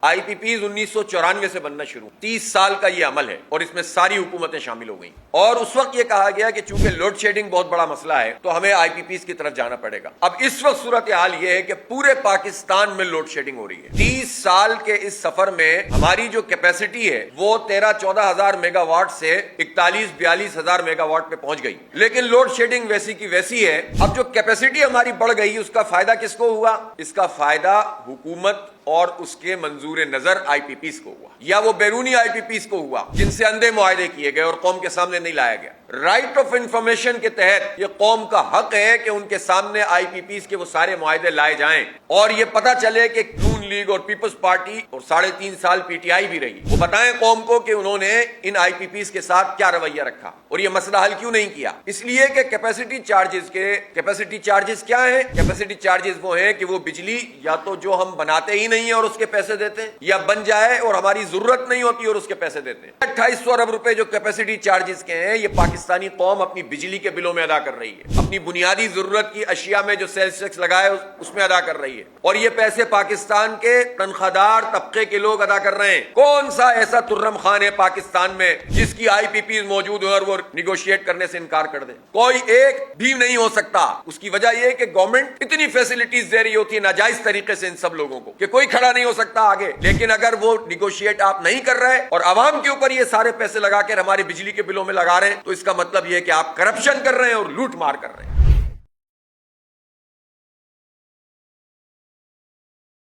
IPPs 1994 سے بننا شروع، 30 سال کا یہ عمل ہے اور اس میں ساری حکومتیں شامل ہو گئیں، اور اس وقت یہ کہا گیا کہ چونکہ لوڈ شیڈنگ بہت بڑا مسئلہ ہے تو ہمیں IPPs کی طرف جانا پڑے گا۔ اب اس وقت صورتحال یہ ہے کہ پورے پاکستان میں لوڈ شیڈنگ ہو رہی ہے۔ 30 سال کے اس سفر میں ہماری جو کیپیسٹی ہے وہ 13-14 ہزار میگا واٹ سے 41-42 ہزار میگا واٹ پہ پہنچ گئی، لیکن لوڈ شیڈنگ ویسی کی ویسی ہے۔ اب جو کیپیسٹی ہماری بڑھ گئی اس کا فائدہ کس کو ہوا؟ اس کا فائدہ حکومت اور اس کے منظور نظر IPPs کو ہوا، یا وہ بیرونی IPPs کو ہوا جن سے اندھے معاہدے کیے گئے اور قوم کے سامنے نہیں لایا گیا۔ رائٹ آف انفارمیشن کے تحت یہ قوم کا حق ہے کہ ان کے سامنے IPPs کے وہ سارے معاہدے لائے جائیں اور یہ پتہ چلے کہ نون لیگ اور پیپلز پارٹی اور 3.5 سال PTI بھی رہی، وہ بتائیں قوم کو کہ انہوں نے ان IPPs کے ساتھ کیا رویہ رکھا اور یہ مسئلہ حل کیوں نہیں کیا۔ اس لیے کہ کیپیسٹی چارجز کیا ہیں؟ کیپیسٹی چارجز وہ ہیں کہ وہ بجلی یا تو جو ہم بناتے ہی نہیں ہیں اور اس کے پیسے دیتے ہیں، یا بن جائے اور ہماری ضرورت نہیں ہوتی اور اس کے پیسے دیتے ہیں۔ 2800 ارب روپے جو کیپیسٹی چارجز کے ہیں یہ پاکستانی قوم اپنی بجلی کے بلوں میں ادا کر رہی ہے، اپنی بنیادی ضرورت کی اشیاء میں جو سیلز ٹیکس لگائے اس میں ادا کر رہی ہے، اور یہ پیسے پاکستان کے تنخواہ دار طبقے کے لوگ ادا کر رہے ہیں۔ کون سا ایسا ترم خان ہے پاکستان میں جس کی IPPs موجود ہو اور وہ نیگوشیٹ کرنے سے انکار کر دے؟ کوئی ایک بھی نہیں ہو سکتا۔ اس کی وجہ یہ ہے کہ گورنمنٹ اتنی فیسلٹیز دے رہی ہوتی ہے ناجائز طریقے سے ان سب لوگوں کو کہ کوئی کھڑا نہیں ہو سکتا آگے۔ لیکن اگر وہ نیگوشیٹ آپ نہیں کر رہے اور عوام کے اوپر یہ سارے پیسے لگا کر ہمارے بجلی کے بلوں میں لگا رہے ہیں تو اس کا مطلب یہ ہے کہ آپ کرپشن کر رہے ہیں اور لوٹ مار کر رہے ہیں۔